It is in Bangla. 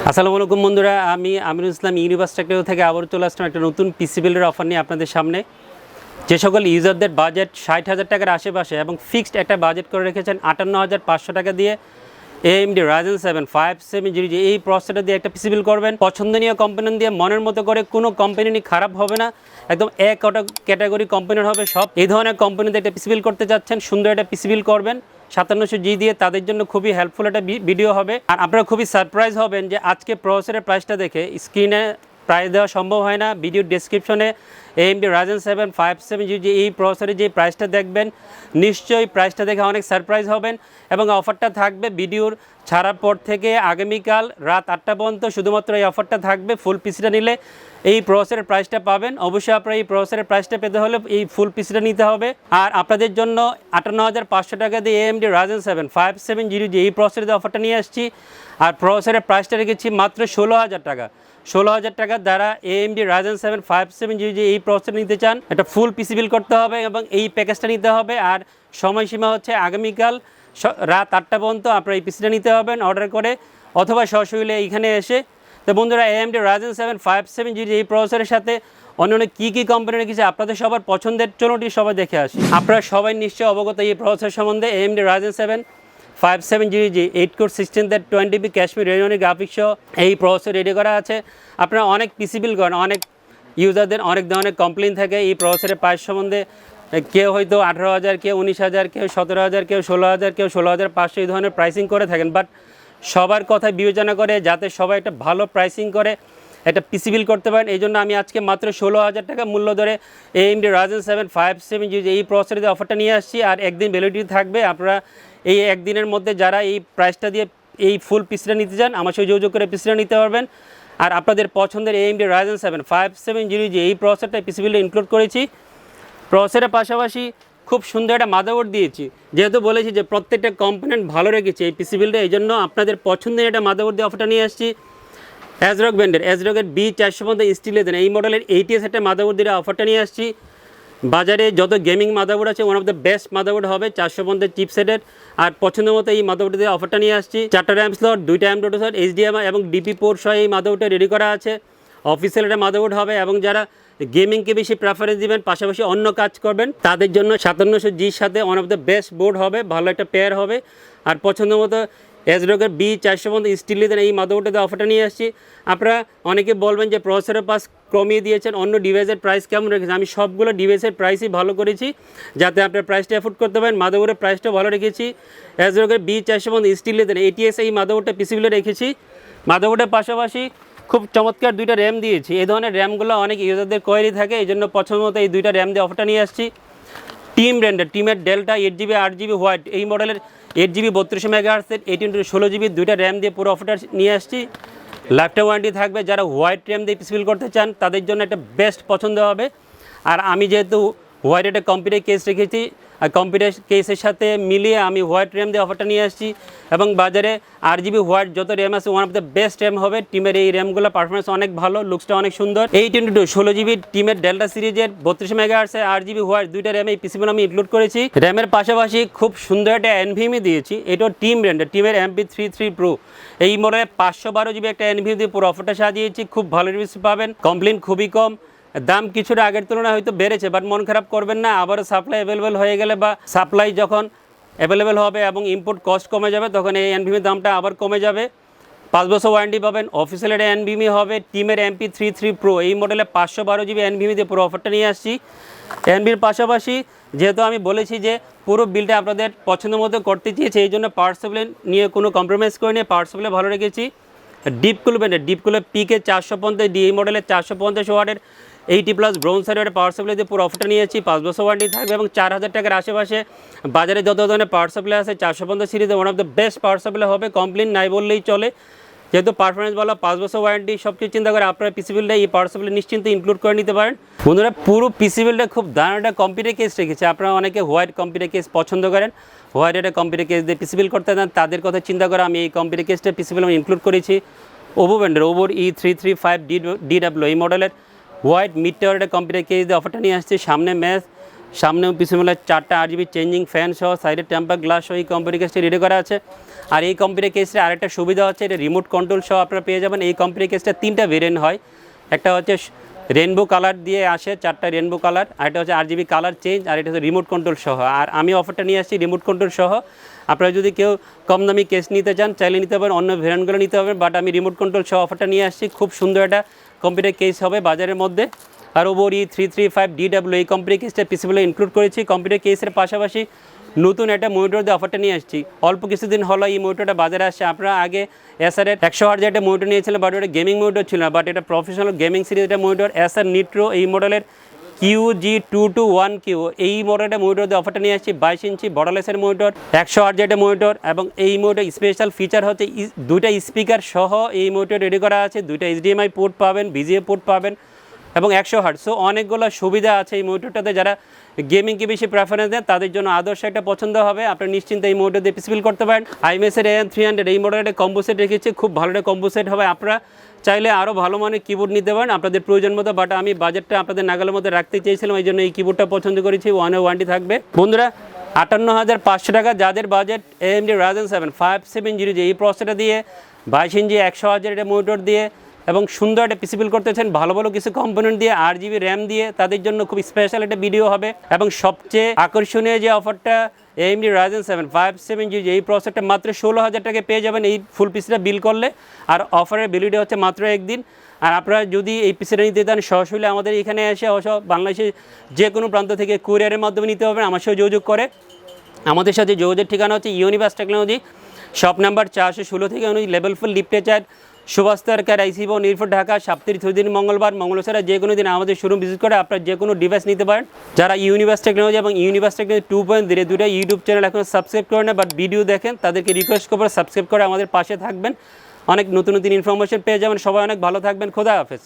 আসসালামু আলাইকুম বন্ধুরা, আমি আমিরুল ইসলাম ইউনিভার্স টেকনিক্যাল থেকে আবার চলে আসলাম একটা নতুন পিসি বিল্ডের অফার নিয়ে আপনাদের সামনে। যে সকল ইউজারদের বাজেট 60,000 টাকার আশেপাশে এবং ফিক্সড একটা বাজেট করে রেখেছেন 58,500 টাকা দিয়ে AMD Ryzen 7 5700 এই প্রসেসরটা দিয়ে একটা পিসি বিল্ড করবেন। পছন্দনীয় কম্পোনেন্ট দিয়ে মনের মতো করে, কোনো কম্পোনেন্টই খারাপ হবে না, একদম এক ক্যাটাগরি কম্পোনেন্ট হবে সব। এই ধরনের কম্পোনেন্ট দিয়ে একটা পিসি বিল্ড করতে যাচ্ছেন, সুন্দর একটা পিসি বিল্ড করবেন 5700G দিয়ে, তাদের জন্য খুবই হেল্পফুল একটা ভিডিও হবে। আর আপনারা খুবই সারপ্রাইজ হবেন যে আজকে প্রসেসরের প্রাইসটা দেখে স্ক্রিনে প্রাইস দেওয়া সম্ভব হয় না। ভিডিওর ডেসক্রিপশনে AMD Ryzen 7 5700G এই প্রসেসরের যে প্রাইসটা দেখবেন, নিশ্চয়ই প্রাইসটা দেখে অনেক সারপ্রাইজ হবেন। এবং অফারটা থাকবে ভিডিওর ছাড়ার পর থেকে আগামীকাল রাত 8টা পর্যন্ত, শুধুমাত্র এই অফারটা থাকবে। ফুল পিসিটা নিলে এই প্রসেসরের প্রাইসটা পাবেন। অবশ্যই আপনারা এই প্রসেসরের প্রাইসটা পেতে হলে এই ফুল পিসিটা নিতে হবে। আর আপনাদের জন্য 58,500 টাকা দিয়ে AMD Ryzen 7 5700G এই প্রসেসরের অফারটা নিয়ে আসছি। আর প্রসেসরের প্রাইসটা রেখেছি মাত্র 16,000 টাকা। 16,000 টাকার দ্বারা AMD Ryzen 7 5700G এই প্রসেসর নিতে চান, একটা ফুল পিসি বিল্ড করতে হবে এবং এই প্যাকেজটা নিতে হবে। আর সময়সীমা হচ্ছে আগামীকাল রাত 8টা পর্যন্ত আপনারা এই পিসিটা নিতে হবেন অর্ডার করে, অথবা সরাসরি এইখানে এসে। তো বন্ধুরা, AMD Ryzen 7 5700G এই প্রসেসরের সাথে অন্যান্য কী কোম্পানি রেখেছে আপনাদের সবার পছন্দের, চলুন সবাই দেখে আসি। আপনারা সবাই নিশ্চয়ই অবগত এই প্রসেসর সম্বন্ধে। AMD Ryzen 7 5700G 8 core 16 20GB ক্যাশমির রেডিওনি গ্রাফিক্স সহ এই প্রসেসর রেডি করা আছে। আপনারা অনেক পিসি বিল্ড করেন, অনেক ইউজারদের অনেক ধরনের কমপ্লেন থাকে এই প্রসেসরের প্রাইস সম্বন্ধে। কেউ হয়তো 18,000, কেউ 19,000, কেউ 17,000, কেউ 16,000, কেউ 16,500 এই ধরনের প্রাইসিং করে থাকেন। বাট সবার কথা বিবেচনা করে যাতে সবাই একটা ভালো প্রাইসিং করে একটা পিসি বিল্ড করতে পারেন, এই জন্য আমি আজকে মাত্র 16,000 টাকা মূল্য ধরে AMD Ryzen 7 5700G এই প্রসেসরের অফারটা নিয়ে আসছি। আর একদিন ভ্যালিডিটি থাকবে। আপনারা এই একদিনের মধ্যে যারা এই প্রাইসটা দিয়ে এই ফুল পিসিটা নিতে চান, আমার সাথে যোগাযোগ করে পিসিটা নিতে পারবেন। আর আপনাদের পছন্দের AMD Ryzen 7 5700G এই প্রসেসরটা পিসি বিল্ডে ইনক্লুড করেছি। প্রসেসরের পাশাপাশি খুব সুন্দর একটা মাদারবোর্ড দিয়েছি, যেহেতু বলেছি যে প্রত্যেকটা কম্পোনেন্ট ভালো রেখেছি এই পিসি বিল্ডে, এই জন্য আপনাদের পছন্দের একটা মাদারবোর্ড দিয়ে অফারটা নিয়ে আসছি। ASRock ব্র্যান্ডের ASRock-এর B450 স্টিলের এই মডেলের ATS একটা মাদারবোর্ড দিয়ে অফারটা নিয়ে আসছি। বাজারে যত গেমিং মাদারবোর্ড আছে one of the best motherboard হবে 450 চিপসেটের। আর পছন্দ মতো এই মাদারবোর্ড দিয়ে অফারটা নিয়ে আসছি। 4টা র্যাম স্লট, 2টা M.2 স্লট, HDMI এবং DP পোর্ট সহ এই মাদারবোর্ডটা রেডি করা আছে। অফিসিয়াল একটা মাদারবোর্ড হবে এবং যারা গেমিংকে বেশি প্রেফারেন্স দিবেন, পাশাপাশি অন্য কাজ করবেন, তাদের জন্য 5700Gর সাথে one of the best board হবে, ভালো একটা পেয়ার হবে। আর পছন্দ মতো ASRock-এর B450 স্টিলের এই মাদারবোর্ডটাতে অফারটা নিয়ে আসছি। আপনারা অনেকে বলবেন যে প্রসেসরের পাস কমিয়ে দিয়েছেন, অন্য ডিভাইসের প্রাইস কেমন রেখেছেন। আমি সবগুলো ডিভাইসের প্রাইসই ভালো করেছি যাতে আপনার প্রাইসটা অ্যাফোর্ড করতে পারেন। মাদারবোর্ডের প্রাইসটা ভালো রেখেছি। ASRock-এর B450 স্টিলের ATS এই মাদারবোর্ডটা পিসি বিল্ডে রেখেছি। মাদারবোর্ডের পাশাপাশি খুব চমৎকার 2টা র্যাম দিয়েছি। এই ধরনের র্যামগুলো অনেক ইউজারদের কোয়েরি থাকে, এই জন্য পছন্দ মতো এই 2টা র্যাম দিয়ে অফারটা নিয়ে আসছি। টিম ব্র্যান্ডের টিমের ডেল্টা 8GB 8GB হোয়াইট এই মডেলের 8GB 32 MHz 18/16GB 2টা র্যাম দিয়ে পুরো অফারটা নিয়ে আসছি। লাইফটাইম ওয়ারেন্টি থাকবে। যারা হোয়াইট র্যাম দিয়ে পিসি বিল্ড করতে চান তাদের জন্য একটা বেস্ট পছন্দ হবে। আর আমি যেহেতু হোয়াইট একটা কম্পিউটার কেস রেখেছি, আর কম্পিউটার কেসের সাথে মিলিয়ে আমি হোয়াইট র্যাম দিয়ে অফারটা নিয়ে আসছি। এবং বাজারে 8GB হোয়াইট যত র্যাম আছে one of the best RAM হবে। টিমের এই র্যামগুলো পারফরমেন্স অনেক ভালো, লুকসটা অনেক সুন্দর। 8x2 16GB টিমের ডেল্টা সিরিজের 32 MHz 8GB হোয়াইট 2টা র্যাম এই পিসিগুলো আমি ইনক্লুড করেছি। র্যামের পাশাপাশি খুব সুন্দর একটা NVMe দিয়েছি, এটাও টিম ব্র্যান্ডের টিমের MP33 Pro এই মডেলে 512GB একটা NVMe দিয়ে পুরো অফারটা সাজিয়েছি। খুব ভালো রিভিউ পাবেন, কমপ্লেন খুবই কম। দাম কিছুটা আগের তুলনায় হয়তো বেড়েছে, বাট মন খারাপ করবেন না। আবারও সাপ্লাই অ্যাভেলেবেল হয়ে গেলে বা সাপ্লাই যখন অ্যাভেলেবেল হবে এবং ইম্পোর্ট কস্ট কমে যাবে, তখন এই NVMe দামটা আবার কমে যাবে। 5 বছর ওয়ারেন্টি পাবেন। অফিসিয়াল একটা NVMe হবে টিমের MP33 Pro এই মডেলে 512GB NVMe দিয়ে পুরো অফারটা নিয়ে আসছি। NVMeর পাশাপাশি যেহেতু আমি বলেছি যে পুরো বিলটা আপনাদের পছন্দ মতো করতে চেয়েছি, এই জন্য পাওয়ার সাপ্লাই নিয়ে কোনো কম্প্রোমাইজ করে নিয়ে পাওয়ার সাপ্লাই ভালো রেখেছি। ডিপকুল ব্র্যান্ডের ডিপকুল PK 450 এই মডেলের 450 ওয়াটের 80+ ব্রোঞ্জ সাইডের পাওয়ার সাপ্লাই দিয়ে পুরো অফারটা নিয়েছি। 5 বছর ওয়ারেন্টি থাকবে এবং 4,000 টাকার আশেপাশে বাজারে যত ধরনের পাওয়ার সাপ্লাই আছে 450 সিরিজে one of the best power supply হবে, কমপ্লেন নাই বললেই চলে। যেহেতু পারফরমেন্স ভালো, 5 বছর ওয়ারেন্টি, সব কিছু চিন্তা করে আপনারা পিসি বিল্ডে এই পাওয়ার সাপ্লাই নিশ্চিন্তে ইনক্লুড করে নিতে পারেন। বন্ধুরা, পুরো পিসি বিল্ডে খুব দারুণ একটা কম্পিউটার কেস রেখেছে। আপনারা অনেকে হোয়াইট কম্পিউটার কেস পছন্দ করেন, হোয়াইট একটা কম্পিউটার কেস দিয়ে পিসি বিল্ড করতে চান, তাদের কথা চিন্তা করে আমি এই কম্পিউটার কেসটা পিসি বিল্ড ইনক্লুড করেছি। ওভো ব্র্যান্ডের ওভোর E335DW এই মডেলের হোয়াইট মিড টাওয়ার একটা কম্পিউটার কেস দিয়ে অফারটা নিয়ে আসছে। সামনে ম্যাচ সামনেও পিছনে 4টা RGB চেঞ্জিং ফ্যান সহ সাইডে টেম্পার গ্লাস সহ এই কম্পিউটার কেসটি রেডি করা আছে। আর এই কম্পিউটার কেসের আরেকটা সুবিধা হচ্ছে এটা রিমোট কন্ট্রোল সহ আপনারা পেয়ে যাবেন। এই কম্পিউটার কেসটা 3টা ভেরিয়েন্ট হয়, একটা হচ্ছে রেনবো কালার দিয়ে আসে, 4টা রেনবো কালার, আর এটা হচ্ছে RGB কালার চেঞ্জ, আর এটা হচ্ছে রিমোট কন্ট্রোল সহ। আর আমি অফারটা নিয়ে আসছি রিমোট কন্ট্রোল সহ। আপনারা যদি কেউ কম দামি কেস নিতে চান চাইলে নিতে পারেন, অন্য ভেরিয়েন্টগুলো নিতে হবে, বাট আমি রিমোট কন্ট্রোল সহ অফারটা নিয়ে আসছি। খুব সুন্দর একটা কম্পিউটার কেস হবে বাজারের মধ্যে। আর ওবরি 335DW এই কম্পিউটার কেসটা পিসিবিলে ইনক্লুড করেছি। কম্পিউটার কেসের পাশাপাশি নতুন একটা মনিটর দিয়ে অফারটা নিয়ে আসছি। অল্প কিছুদিন হলো এই মনিটরটা বাজারে আসছে। আপনারা আগে এসারের 100Hz একটা মনিটর নিয়েছিলেন, বাট এটা গেমিং মনিটর ছিল না, বাট এটা প্রফেশনাল গেমিং সিরিজ একটা মনিটর এসার নিট্রো এই মডেলের QG221Q এই মডেলের মনিটর দিয়ে অফারটা নিয়ে আসছি। 22 ইঞ্চি বর্ডারলেসের মনিটর, 100Hz একটা মনিটর, এবং এই মনিটর স্পেশাল ফিচার হচ্ছে দুইটা স্পিকার সহ এই মনিটর রেডি করা আছে। 2টা HDMI পোর্ট পাবেন, VGA পোর্ট পাবেন এবং 100Hz। সো অনেকগুলো সুবিধা আছে এই মনিটরটাতে। যারা গেমিংকে বেশি প্রেফারেন্স দেন তাদের জন্য আদর্শ একটা পছন্দ হবে। আপনারা নিশ্চিন্তে এই মনিটর দিয়ে পিসিবিল করতে পারেন। IMS-এর AM300 এই মডেলের কম্বো সেট রেখেছি, খুব ভালো একটা কম্বো সেট হবে। আপনারা চাইলে আরও ভালো মানের কিবোর্ড নিতে পারেন আপনাদের প্রয়োজন মতো, বাট আমি বাজেটটা আপনাদের নাগালের মধ্যে রাখতে চেয়েছিলাম, এই জন্য এই কিবোর্ডটা পছন্দ করেছি। 1 এর ওয়ারেন্টি থাকবে। বন্ধুরা 58,500 টাকা যাদের বাজেট, AMD Ryzen 7 5700 এই প্রসেসরটা দিয়ে 22 ইঞ্চি 100Hz একটা মনিটর দিয়ে এবং সুন্দর একটা পিসিবিল করতেছেন ভালো ভালো কিছু কম্পোনেন্ট দিয়ে, 8GB RAM দিয়ে, তাদের জন্য খুব স্পেশাল একটা ভিডিও হবে। এবং সবচেয়ে আকর্ষণীয় যে অফারটা, AMD Ryzen 7 5700 এই প্রসেসরটা মাত্র 16,000 টাকায় পেয়ে যাবেন এই ফুল পিসটা বিল করলে। আর অফারের ভ্যালিডিটি হচ্ছে মাত্র একদিন। আর আপনারা যদি এই পিসিটা নিতে চান সরাসরি আমাদের এখানে এসে বাংলাদেশের যে কোনো প্রান্ত থেকে কুরিয়ারের মাধ্যমে নিতে হবে আমার সাথে যোগাযোগ করে। আমাদের সাথে যোগাযোগের ঠিকানা হচ্ছে ইউনিভার্স টেকনোলজি, শপ নাম্বার 416 থেকে লেভেল 4 লিফটে 4, সুভাষতার IC ভবন, মিরপুর, ঢাকা। সপ্তাহে 6 দিন মঙ্গলবার ছাড়া যে কোনো দিন আমাদের শোরুম ভিজিট করে আপনারা যে কোনো ডিভাইস নিতে পারেন। যারা ইউনিভার্স টেকনোলজি এবং ইউনিভার্স টেকনোলজি 2.0 দুটো ইউটিউব চ্যানেল এখন সাবস্ক্রাইব করে না, বাট ভিডিও দেখেন, তাদেরকে রিকোয়েস্ট করবো সাবস্ক্রাইব করে আমাদের পাশে থাকবেন। অনেক নতুন নতুন ইনফরমেশন পেয়ে যাবেন। সবাই অনেক ভালো থাকবেন। খোদা হাফেজ।